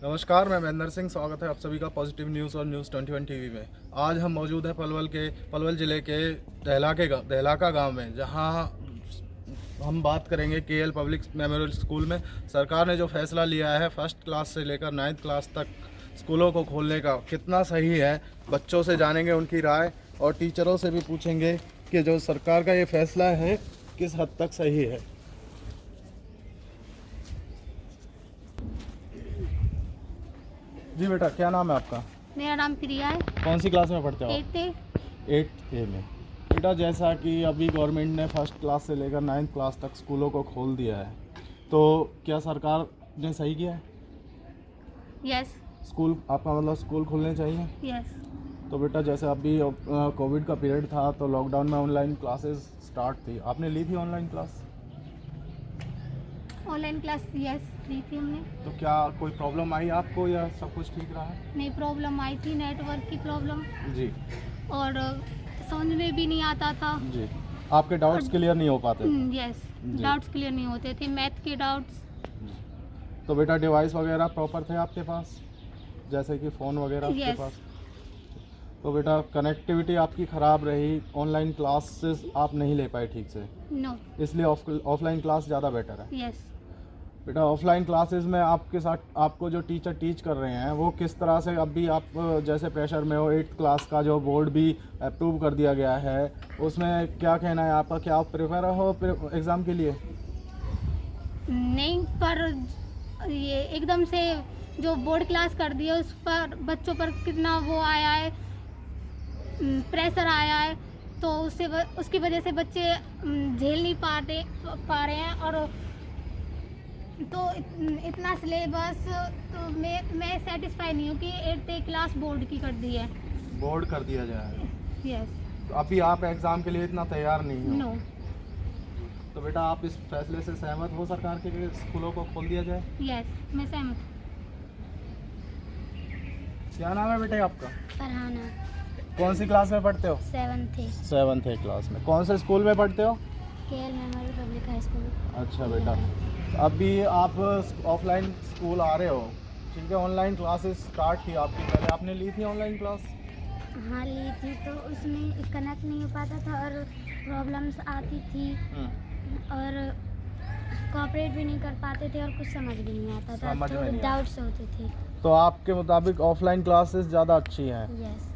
नमस्कार, मैं महेंद्र सिंह। स्वागत है आप सभी का पॉजिटिव न्यूज़ और न्यूज़ 21 टीवी में। आज हम मौजूद हैं पलवल ज़िले के दहलाका गांव में, जहां हम बात करेंगे केएल पब्लिक मेमोरियल स्कूल में सरकार ने जो फैसला लिया है फर्स्ट क्लास से लेकर 9th क्लास तक स्कूलों को खोलने का, कितना सही है। बच्चों से जानेंगे उनकी राय और टीचरों से भी पूछेंगे कि जो सरकार का ये फैसला है किस हद तक सही है। जी बेटा, क्या नाम है आपका? मेरा नाम प्रिया है। कौन सी क्लास में पढ़ते हो? 8th 8th में। बेटा, जैसा कि अभी गवर्नमेंट ने फर्स्ट क्लास से लेकर 9th क्लास तक स्कूलों को खोल दिया है, तो क्या सरकार ने सही किया है? यस स्कूल आपका मतलब स्कूल खुलने चाहिए? यस। तो बेटा, जैसे अभी कोविड का पीरियड था तो लॉकडाउन में ऑनलाइन क्लासेस स्टार्ट थी, आपने ली थी online class? Online class yes ली थी हमने। तो क्या कोई प्रॉब्लम आई आपको या सब कुछ ठीक रहा है? नहीं, प्रॉब्लम आई थी, नेटवर्क की प्रॉब्लम, जी और समझ में भी नहीं आता था। जी। आपके डाउट्स क्लियर नहीं हो पाते थे? यस, जी। डाउट्स क्लियर नहीं होते थे, मैथ के डाउट्स। तो बेटा, डिवाइस वगैरह प्रॉपर थे आपके पास, जैसे कि फ़ोन वगैरह आपके Yes. पास? तो बेटा, कनेक्टिविटी आपकी ख़राब रही, ऑनलाइन क्लासेस आप नहीं ले पाए ठीक से, नो। इसलिए ऑफलाइन क्लास ज़्यादा बेटर है। यस। बेटा, ऑफलाइन क्लासेस में आपके साथ आपको जो टीचर टीच कर रहे हैं वो किस तरह से, अभी आप जैसे प्रेशर में हो, 8th क्लास का जो बोर्ड भी अप्रूव कर दिया गया है, उसमें क्या कहना है आपका? क्या आप प्रिपेयर हो एग्ज़ाम के लिए? नहीं, पर ये एकदम से जो बोर्ड क्लास कर दिया उस पर बच्चों पर कितना वो आया है, प्रेशर आया है, तो उसकी वजह से बच्चे झेल नहीं पा रहे हैं। और तो इतना सिलेबस तो मैं सेटिस्फाई नहीं हूँ कि 8th क्लास बोर्ड की कर दी है। बोर्ड कर दिया जाए। यस। तो अभी आप एग्ज़ाम के लिए इतना तैयार नहीं हो? नो। तो बेटा, आप इस फैसले से सहमत हो सरकार के कि स्कूलों को खोल दिया जाए? यस, मैं सहमत। क्या नाम है बेटे आपका? फरहाना। कौन सी क्लास में पढ़ते हो? 7th 7th क्लास में। कौन से स्कूल में पढ़ते हो? KL memorial public high school. अच्छा बेटा, अभी आप ऑफलाइन स्कूल आ रहे हो, ठीक है। ऑनलाइन क्लासेस स्टार्ट थी आपकी, पहले आपने ली थी ऑनलाइन क्लास? हाँ, ली थी, तो उसमें कनेक्ट नहीं हो पाता था और प्रॉब्लम्स आती थी और कोऑपरेट भी नहीं कर पाते थे और कुछ समझ भी नहीं आता था, समझ में थोड़े नहीं डाउट्स होते थे। तो आपके मुताबिक ऑफलाइन क्लासेस ज़्यादा अच्छी हैं? यस।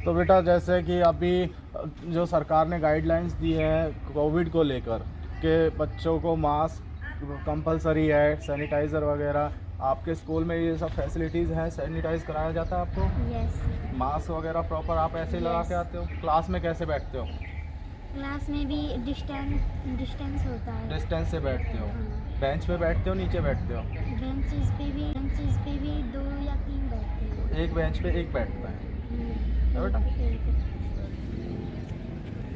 तो बेटा, जैसे कि अभी जो सरकार ने गाइडलाइंस दी है कोविड को लेकर कि बच्चों को मास्क कंपलसरी है, सैनिटाइज़र वगैरह, आपके स्कूल में ये सब फैसिलिटीज़ हैं? सैनिटाइज़ कराया जाता है आपको? यस। मास्क वगैरह प्रॉपर आप ऐसे ही लगा के आते हो? क्लास में कैसे बैठते हो? क्लास में भी डिस्टेंस होता है। डिस्टेंस से बैठते हो? हाँ। बेंच पे बैठते हो, नीचे बैठते हो? बेंचेस पे भी 2 या 3 बैठते हैं। एक बेंच पे एक बैठता है बेटा।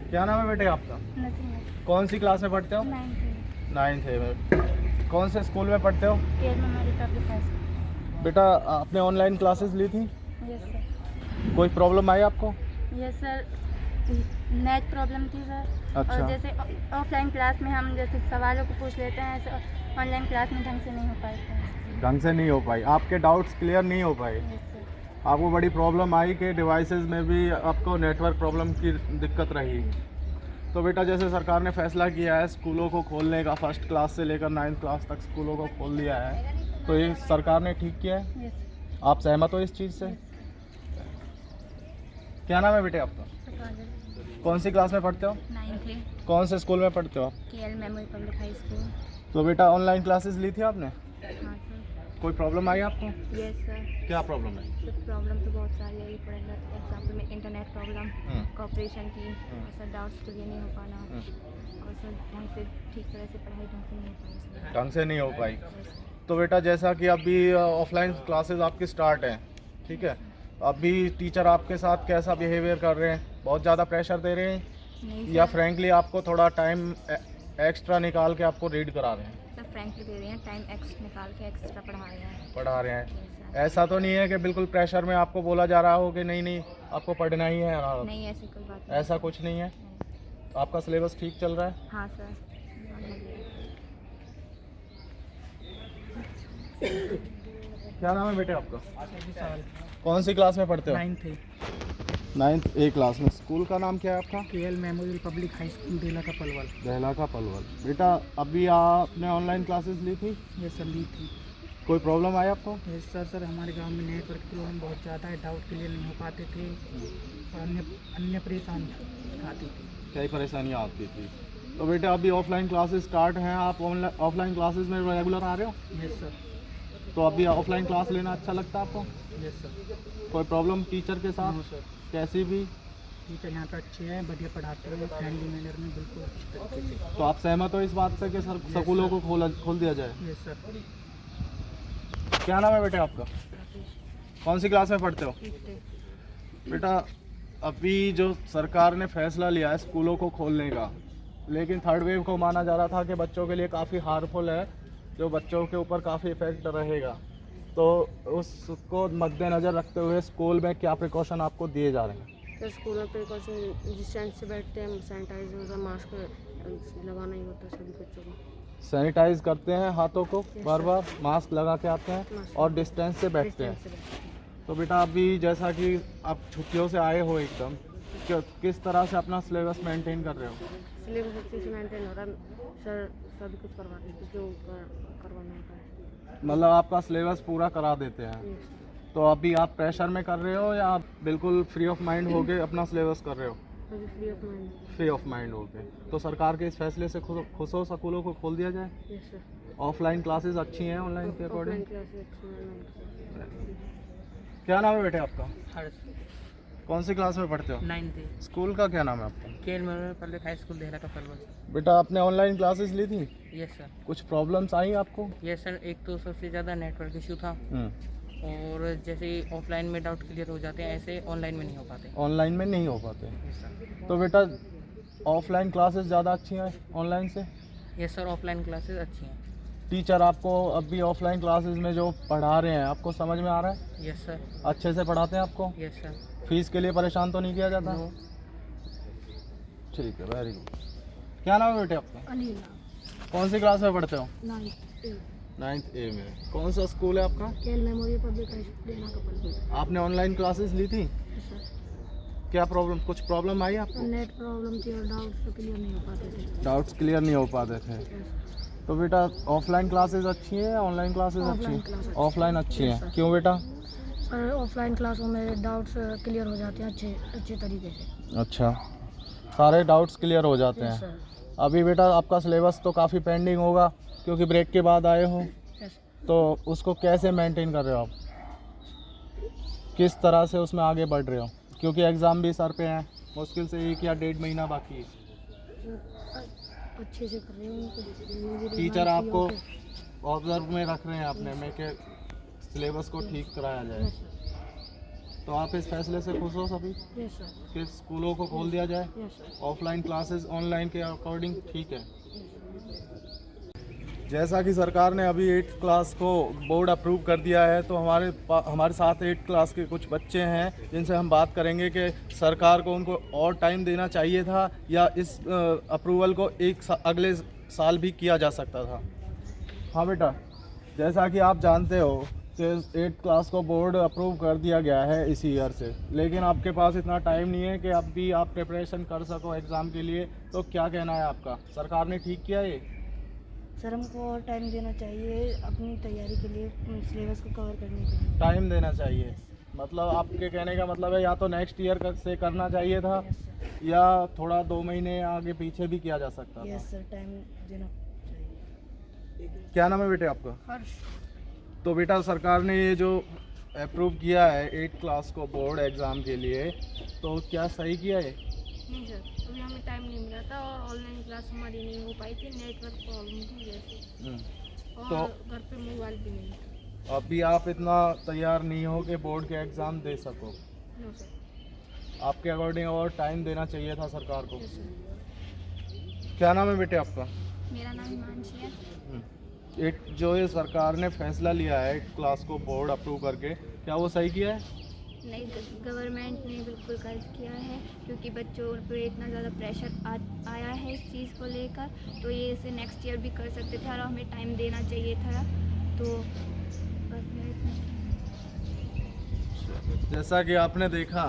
क्या नाम है बेटे आपका? कौन सी क्लास में पढ़ते हो? 9th में। कौन से स्कूल में पढ़ते हो? KL memorial public high school. बेटा, आपने ऑनलाइन क्लासेस ली थी, यस सर। कोई प्रॉब्लम आई आपको? यस सर, नेट प्रॉब्लम थी सर। अच्छा। और जैसे ऑफलाइन क्लास में हम जैसे सवालों को पूछ लेते हैं, ऐसे ऑनलाइन क्लास में ढंग से नहीं हो पाता। ढंग से नहीं हो पाई, आपके डाउट्स क्लियर नहीं हो पाए, यस सर। आपको बड़ी प्रॉब्लम आई कि डिवाइसेस में भी आपको नेटवर्क प्रॉब्लम की दिक्कत रही। तो बेटा, जैसे सरकार ने फैसला किया है स्कूलों को खोलने का, फर्स्ट क्लास से लेकर 9th क्लास तक स्कूलों को खोल दिया है, तो ये सरकार ने ठीक किया है? यस। आप सहमत हो इस चीज़ से? क्या नाम है बेटे आपका? कौन सी क्लास में पढ़ते हो? 9th कौन से स्कूल में पढ़ते हो आप? KL memorial public high school. तो बेटा, ऑनलाइन क्लासेस ली थी आपने, हाँ सर। कोई प्रॉब्लम आई आपको? Yes sir. क्या प्रॉब्लम है? तो प्रॉब्लम तो बहुत सारी आई, फॉर एग्जाम्पल में इंटरनेट प्रॉब्लम, कोऑपरेशन की, और सर डाउट्स क्लियर नहीं हो पाना, और सर ढंग से ठीक तरह से पढ़ाई ढंग से नहीं हो पाई। ढंग से नहीं हो पाई। तो बेटा, जैसा कि अभी ऑफलाइन क्लासेस आपकी स्टार्ट हैं, ठीक है, अभी टीचर आपके साथ कैसा बिहेवियर कर रहे हैं? बहुत ज़्यादा प्रेशर दे रहे हैं नहीं या सर, फ्रैंकली आपको थोड़ा टाइम एक्स्ट्रा निकाल के आपको रीड करा रहे हैं? सर फ्रैंकली दे रहे हैं, टाइम निकाल के एक्स्ट्रा पढ़ा रहे हैं। पढ़ा रहे हैं? Yes, sir। ऐसा तो नहीं है कि बिल्कुल प्रेशर में आपको बोला जा रहा हो कि नहीं नहीं आपको पढ़ना ही है? नहीं, ऐसी कोई बात नहीं। ऐसा कुछ नहीं है? आपका सिलेबस ठीक चल रहा है? हाँ सर। क्या नाम है बेटे आपका? साल कौन सी क्लास में पढ़ते हो? 9th 9th A क्लास में। स्कूल का नाम क्या है आपका? KL memorial public high school डेला का पलवल। दहला का पलवल। बेटा अभी आपने ऑनलाइन क्लासेस ली थी, ये सर ली थी। कोई प्रॉब्लम आई आपको? ये सर हमारे गांव में नेटवर्क प्रॉब्लम बहुत ज़्यादा है, डाउट क्लियर नहीं हो पाते थे और अन्य परेशानी आती थी। कई परेशानियाँ आती थी। तो बेटा अभी ऑफलाइन क्लासेस स्टार्ट हैं, आप ऑफलाइन क्लासेस में रेगुलर आ रहे हो? Yes sir. तो अभी ऑफलाइन क्लास लेना अच्छा लगता है आपको? Yes sir. कोई प्रॉब्लम टीचर के साथ? नो सर, कैसी भी? टीचर यहाँ पे अच्छे हैं, बढ़िया पढ़ाते हैं, फ्रेंडली मैनर में, बिल्कुल अच्छे तरीके से। तो आप सहमत हो इस बात से कि सर स्कूलों को खोल दिया जाए? Yes sir. क्या नाम है बेटे आपका? कौन सी क्लास में पढ़ते हो? बेटा अभी जो सरकार ने फैसला लिया है स्कूलों को खोलने का, लेकिन थर्ड वेव को माना जा रहा था कि बच्चों के लिए काफ़ी हार्मफुल है, जो बच्चों के ऊपर काफ़ी इफेक्ट रहेगा। तो उसको मद्देनज़र रखते हुए स्कूल में क्या प्रिकॉशन आपको दिए जा रहे हैं? तो स्कूल में प्रिकॉशन डिस्टेंस से बैठते हैं, सैनिटाइजर होता है, मास्क लगाना ही होता है सभी बच्चों को। सैनिटाइज करते हैं हाथों को बार बार, मास्क लगा के आते हैं और डिस्टेंस से बैठते हैं। डिस्टेंस से बैठते तो बेटा अभी जैसा कि आप छुट्टियों से आए हो एकदम, किस तरह से अपना सिलेबस मेंटेन कर रहे हो? हैं। सिलेबस अच्छे से मेंटेन हो रहा है सर, सभी कुछ करवा देते हैं, जो करवाना होता है। मतलब आपका सिलेबस पूरा करा देते हैं। यस तो अभी आप प्रेशर में कर रहे हो या आप बिल्कुल फ्री ऑफ माइंड होके अपना सिलेबस कर रहे हो? सभी free of mind. Free of mind होके। तो सरकार के इस फैसले से खुश हो, स्कूलों को खोल दिया जाए? Yes sir. ऑफलाइन क्लासेस अच्छी हैं ऑनलाइन के ऑफलाइन अकॉर्डिंग? क्लासेस अच्छी हैं। क्या नाम है बेटे आपका? हर्ष कौन सी क्लास में पढ़ते हो? 9th स्कूल का क्या नाम है आपका? KL memorial public high school डेला का पलवल। बेटा आपने ऑनलाइन क्लासेस ली थी, यस सर। कुछ प्रॉब्लम्स आई आपको? यस सर, एक तो सबसे ज़्यादा नेटवर्क इशू था, और जैसे ऑफलाइन में डाउट क्लियर हो जाते हैं, ऐसे ऑनलाइन में नहीं हो पाते। ऑनलाइन में नहीं हो पाते। Yes sir. तो बेटा ऑफलाइन क्लासेस ज़्यादा अच्छी हैं ऑनलाइन से? यस सर, ऑफलाइन क्लासेस अच्छी हैं। टीचर आपको अभी ऑफलाइन क्लासेस में जो पढ़ा रहे हैं आपको समझ में आ रहा है? Yes sir. अच्छे से पढ़ाते हैं आपको? Yes sir. फीस के लिए परेशान तो नहीं किया जाता? नो। ठीक है, वेरी गुड। क्या नाम है बेटे आपका? अलीला कौन सी क्लास में पढ़ते हो? 9th 9th A में। कौन सा स्कूल है आपका? KL memorial public high school डेला का पलवल। आपने ऑनलाइन क्लासेस ली थी, यस सर। क्या प्रॉब्लम, कुछ प्रॉब्लम आई आपको? नेट प्रॉब्लम थी और डाउट्स क्लियर नहीं हो पाते थे। डाउट्स क्लियर नहीं हो पाते थे। तो बेटा ऑफलाइन क्लासेस अच्छी हैं या ऑनलाइन क्लासेस अच्छी Offline हैं? classes ऑफलाइन अच्छी Yes, हैं। sir. क्यों बेटा? सर ऑफलाइन क्लासों में डाउट्स क्लियर हो जाते हैं अच्छे तरीके से। अच्छा, सारे डाउट्स क्लियर हो जाते यस हैं। सर। अभी बेटा आपका सिलेबस तो काफ़ी पेंडिंग होगा क्योंकि ब्रेक के बाद आए हो, यस तो उसको कैसे मेंटेन कर रहे हो आप? किस तरह से उसमें आगे बढ़ रहे हो? क्योंकि एग्ज़ाम भी सर पे हैं, मुश्किल से 1 या 1.5 महीना बाकी है। अच्छे से कर रहे हूँ। टीचर आपको ऑब्जर्व में रख रहे हैं अपने में कि सिलेबस को ठीक कराया जाए। तो आप इस फैसले से खुश हो सभी यस सर। कि स्कूलों को खोल दिया जाए? Yes sir. Offline classes online के अकॉर्डिंग ठीक है। जैसा कि सरकार ने अभी 8th क्लास को बोर्ड अप्रूव कर दिया है, तो हमारे साथ 8th क्लास के कुछ बच्चे हैं जिनसे हम बात करेंगे कि सरकार को उनको और टाइम देना चाहिए था या इस अप्रूवल को अगले साल भी किया जा सकता था। हाँ बेटा, जैसा कि आप जानते हो कि 8th क्लास को बोर्ड अप्रूव कर दिया गया है इसी ईयर से, लेकिन आपके पास इतना टाइम नहीं है कि अब भी आप प्रिपरेशन कर सको एग्ज़ाम के लिए। तो क्या कहना है आपका, सरकार ने ठीक किया ये? सर हमको और टाइम देना चाहिए अपनी तैयारी के लिए, सिलेबस को कवर करने के लिए। टाइम देना चाहिए, मतलब आपके कहने का मतलब है या तो नेक्स्ट ईयर से करना चाहिए था यस सर। या थोड़ा 2 महीने आगे पीछे भी किया जा सकता था। यस सर, टाइम देना चाहिए। क्या नाम है बेटे आपका? हर्ष। तो बेटा सरकार ने ये जो अप्रूव किया है 8th क्लास को बोर्ड एग्ज़ाम के लिए, तो क्या सही किया है? नहीं सर, अभी हमें टाइम नहीं मिला था और ऑनलाइन क्लास हमारी नहीं हो पाई थी, नेटवर्क प्रॉब्लम थी जैसे, और तो घर पे मोबाइल भी नहीं था। अभी आप इतना तैयार नहीं हो कि बोर्ड के एग्ज़ाम दे सको? No sir. आपके अकॉर्डिंग और टाइम देना चाहिए था सरकार को। Yes sir. क्या नाम है बेटे आपका? मेरा नाम हिमांशी है। जो ये सरकार ने फैसला लिया है 8th क्लास को बोर्ड अप्रूव करके, क्या वो सही किया है? नहीं, गवर्नमेंट ने बिल्कुल गलत किया है, क्योंकि बच्चों पर इतना ज़्यादा प्रेशर आया है इस चीज़ को लेकर। तो ये इसे नेक्स्ट ईयर भी कर सकते थे और हमें टाइम देना चाहिए था। तो बस मेरा इतना जैसा कि आपने देखा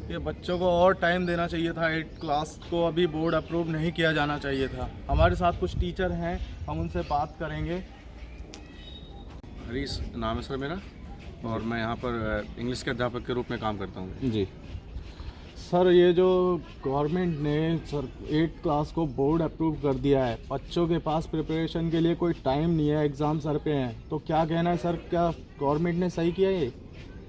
कि बच्चों को और टाइम देना चाहिए था, 8 क्लास को अभी बोर्ड अप्रूव नहीं किया जाना चाहिए था। हमारे साथ कुछ टीचर हैं, हम उनसे बात करेंगे। हरीश नाम है सर मेरा, और मैं यहाँ पर इंग्लिश के अध्यापक के रूप में काम करता हूँ। जी सर, ये जो गवर्नमेंट ने सर 8 क्लास को बोर्ड अप्रूव कर दिया है, बच्चों के पास प्रिपरेशन के लिए कोई टाइम नहीं है, एग्ज़ाम सर पे हैं, तो क्या कहना है सर, क्या गवर्नमेंट ने सही किया ये?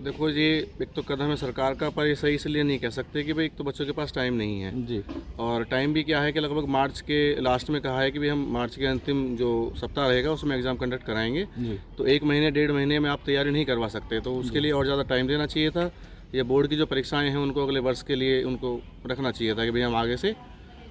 देखो जी, एक तो कदम है सरकार का, पर ये सही इसलिए नहीं कह सकते कि भाई एक तो बच्चों के पास टाइम नहीं है जी। और टाइम भी क्या है कि लगभग मार्च के लास्ट में कहा है कि भाई हम मार्च के अंतिम जो सप्ताह रहेगा उसमें एग्ज़ाम कंडक्ट कराएंगे। जी। तो 1 महीने 1.5 महीने में आप तैयारी नहीं करवा सकते, तो उसके लिए और ज़्यादा टाइम देना चाहिए था। ये बोर्ड की जो परीक्षाएं हैं उनको अगले वर्ष के लिए उनको रखना चाहिए था कि भाई हम आगे से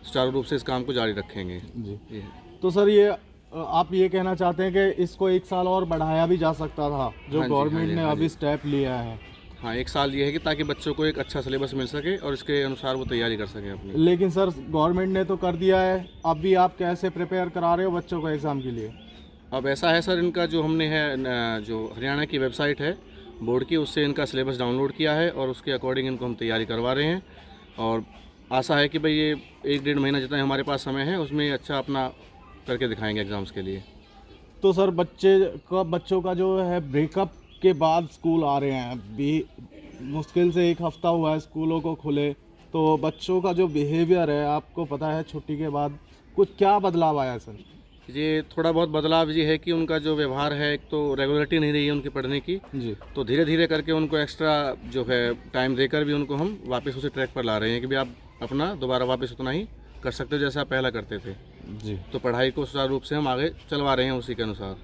सुचारू रूप से इस काम को जारी रखेंगे। जी। तो सर ये आप ये कहना चाहते हैं कि इसको 1 साल और बढ़ाया भी जा सकता था, जो हाँ जी, गवर्नमेंट हाँ जी, ने हाँ अभी जी। स्टेप लिया है? हाँ, 1 साल ये है कि ताकि बच्चों को एक अच्छा सिलेबस मिल सके और इसके अनुसार वो तैयारी कर सकें अपनी। लेकिन सर गवर्नमेंट ने तो कर दिया है, अब भी आप कैसे प्रिपेयर करा रहे हो बच्चों को एग्ज़ाम के लिए? अब ऐसा है सर, इनका जो हमने है जो हरियाणा की वेबसाइट है बोर्ड की, उससे इनका सिलेबस डाउनलोड किया है और उसके अकॉर्डिंग इनको हम तैयारी करवा रहे हैं। और आशा है कि भाई ये 1-1.5 महीना जितना हमारे पास समय है उसमें अच्छा अपना करके दिखाएंगे एग्ज़ाम्स के लिए। तो सर बच्चों का जो है ब्रेकअप के बाद स्कूल आ रहे हैं, भी मुश्किल से 1 हफ्ता हुआ है स्कूलों को खुले, तो बच्चों का जो बिहेवियर है, आपको पता है छुट्टी के बाद कुछ क्या बदलाव आया सर? ये थोड़ा बहुत बदलाव ये है कि उनका जो व्यवहार है, एक तो रेगुलरिटी नहीं रही है उनकी पढ़ने की, जी। तो धीरे धीरे करके उनको एक्स्ट्रा जो है टाइम देकर भी उनको हम वापस उसी ट्रैक पर ला रहे हैं कि भाई आप अपना दोबारा वापस उतना ही कर सकते हो जैसे आप पहला करते थे। जी। तो पढ़ाई को सुचारू रूप से हम आगे चलवा रहे हैं उसी के अनुसार।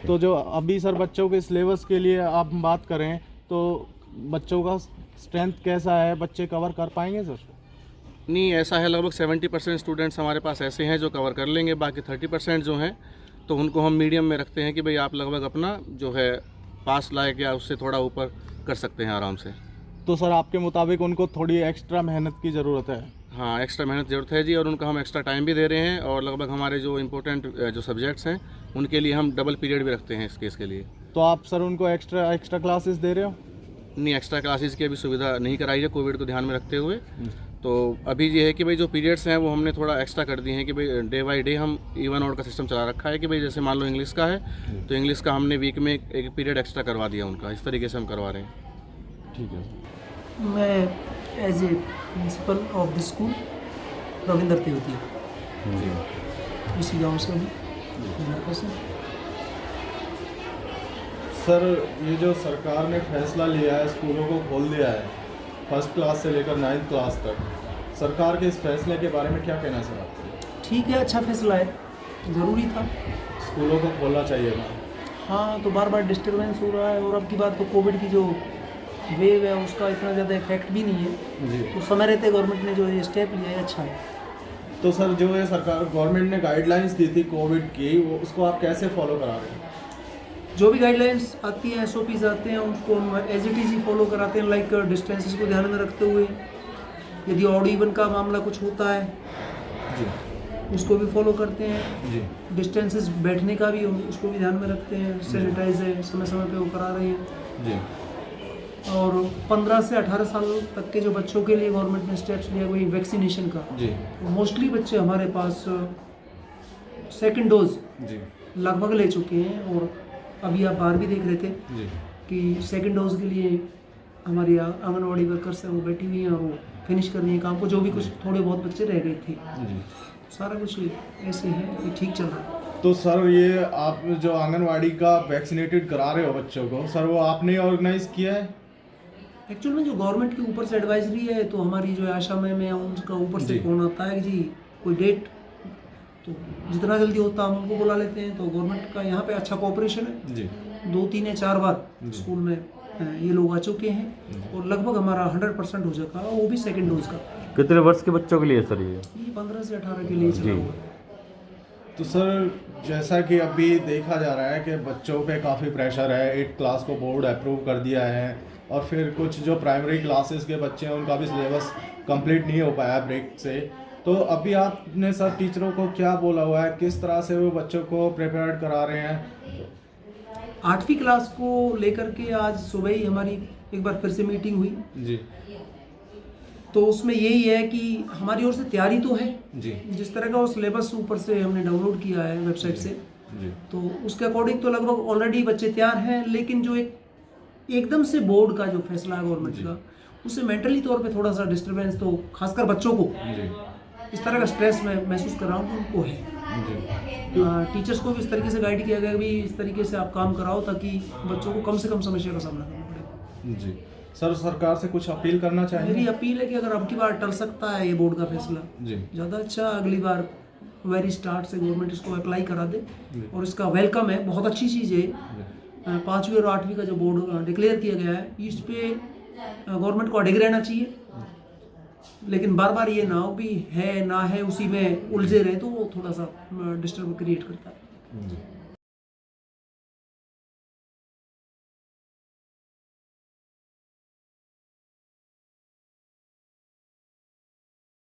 तो जो अभी सर बच्चों के सिलेबस के लिए आप बात करें तो बच्चों का स्ट्रेंथ कैसा है, बच्चे कवर कर पाएंगे सर? नहीं, ऐसा है लगभग 70% स्टूडेंट्स हमारे पास ऐसे हैं जो कवर कर लेंगे, बाकी 30% जो हैं तो उनको हम मीडियम में रखते हैं कि भाई आप लगभग अपना जो है पास लायक या उससे थोड़ा ऊपर कर सकते हैं आराम से। तो सर आपके मुताबिक उनको थोड़ी एक्स्ट्रा मेहनत की ज़रूरत है? हाँ, एक्स्ट्रा मेहनत ज़रूरत है जी, और उनको हम एक्स्ट्रा टाइम भी दे रहे हैं और लगभग हमारे जो इम्पोर्टेंट जो सब्जेक्ट्स हैं उनके लिए हम डबल पीरियड भी रखते हैं इस केस के लिए। तो आप सर उनको एक्स्ट्रा क्लासेस दे रहे हो? नहीं, एक्स्ट्रा क्लासेस की अभी सुविधा नहीं कराई है कोविड को ध्यान में रखते हुए। तो अभी ये है कि भाई जो पीरियड्स हैं वो हमने थोड़ा एक्स्ट्रा कर दिए हैं कि भाई डे बाय डे हम इवन आउट का सिस्टम चला रखा है कि भाई जैसे मान लो इंग्लिश का है तो इंग्लिश का हमने वीक में एक पीरियड एक्स्ट्रा करवा दिया उनका, इस तरीके से हम करवा रहे हैं। ठीक है। मैं as a principal of the school Ravinder Tevati, इसी गांव से हूँ। सर ये जो सरकार ने फैसला लिया है, स्कूलों को खोल दिया है 1st क्लास से लेकर 9th क्लास तक, सरकार के इस फैसले के बारे में क्या कहना है सर आपको? ठीक है, अच्छा फैसला है, ज़रूरी था। स्कूलों को खोलना चाहिए था। हाँ, तो बार बार डिस्टर्बेंस हो रहा है और अब की बात तो कोविड की जो वेव है उसका इतना ज़्यादा इफेक्ट भी नहीं है, जी। तो समय रहते गवर्नमेंट ने जो ये स्टेप लिया है अच्छा है। तो सर जो है सरकार गवर्नमेंट ने गाइडलाइंस दी थी कोविड की, वो उसको आप कैसे फॉलो करा रहे हैं? जो भी गाइडलाइंस आती हैं, SOPs आते हैं, उनको हम एज इट इज़ ही फॉलो कराते हैं। लाइक डिस्टेंसेस को ध्यान में रखते हुए यदि ऑड इवन का मामला कुछ होता है जी। उसको भी फॉलो करते हैं। जी। डिस्टेंसेस बैठने का भी उसको भी ध्यान में रखते हैं। सैनिटाइज है समय समय पे वो करा रहे हैं। जी। और 15 से 18 साल तक के जो बच्चों के लिए गवर्नमेंट ने स्टेप्स लिया वही वैक्सीनेशन का। जी। मोस्टली बच्चे हमारे पास सेकंड डोज जी। लगभग ले चुके हैं और अभी आप बाहर भी देख रहे थे जी। कि सेकंड डोज के लिए हमारी आंगनवाड़ी वर्कर्स हैं वो बैठी हुई हैं और वो फिनिश कर रही हैं काम को। जो भी कुछ थोड़े बहुत बच्चे रह गए थे, जी। सारा कुछ ऐसे है कि ठीक चल रहा है। तो सर ये आप जो आंगनवाड़ी का वैक्सीनेटेड करा रहे हो बच्चों को, सर वो आपने ऑर्गेनाइज किया है? एक्चुअल में जो गवर्नमेंट के ऊपर से एडवाइजरी है तो हमारी जो आशा में उनका ऊपर से जी। फोन आता है कि जी कोई डेट, तो जितना जल्दी होता हम उनको बुला लेते हैं। तो गवर्नमेंट का यहाँ पे अच्छा कोऑपरेशन है। जी। 2, 3 या 4 बार स्कूल में ये लोग आ चुके हैं और लगभग हमारा 100% हो चुका है, वो भी सेकंड डोज का। कितने वर्ष के बच्चों के लिए सर ये? 15 से 18 के लिए चला हुआ है। तो सर जैसा कि अभी देखा जा रहा है कि बच्चों पे काफ़ी प्रेशर है, 8 क्लास को बोर्ड अप्रूव कर दिया है और फिर कुछ जो प्राइमरी क्लासेस के बच्चे हैं उनका भी सिलेबस कंप्लीट नहीं हो पाया ब्रेक से। तो अभी आपने सर टीचरों को क्या बोला हुआ है, किस तरह से वो बच्चों को प्रिपेयर करा रहे हैं? 8वीं क्लास को लेकर के आज सुबह ही हमारी एक बार फिर से मीटिंग हुई। जी तो उसमें यही है कि हमारी ओर से तैयारी तो है, जी जिस तरह का वो सिलेबस ऊपर से हमने डाउनलोड किया है वेबसाइट से, जी तो उसके अकॉर्डिंग तो लगभग ऑलरेडी बच्चे तैयार हैं। लेकिन जो एकदम से बोर्ड का जो फैसला है गवर्नमेंट का, उससे मेंटली तौर पे थोड़ा सा डिस्टर्बेंस तो खासकर बच्चों को जी इस तरह का स्ट्रेस मैं महसूस कर रहा हूँ कि उनको है। जी टीचर्स को भी इस तरीके से गाइड किया गया कि भी इस तरीके से आप काम कराओ ताकि बच्चों को कम से कम समस्या का सामना करना पड़े। जी सर, सरकार से कुछ अपील करना मेरी चाहेंगे? अपील है कि अगर अब की बार टल सकता है ये बोर्ड का फैसला, जी ज़्यादा अच्छा, अगली बार वेरी स्टार्ट से गवर्नमेंट इसको अप्लाई करा दे जी। और इसका वेलकम है, बहुत अच्छी चीज़ है। 5वीं और 8वीं का जो बोर्ड डिक्लेयर किया गया है, इस पे गवर्नमेंट को अडिग रहना चाहिए। लेकिन बार बार ये ना हो भी है ना है उसी में उलझे रहे, तो वो थोड़ा सा डिस्टर्ब क्रिएट करता है। जी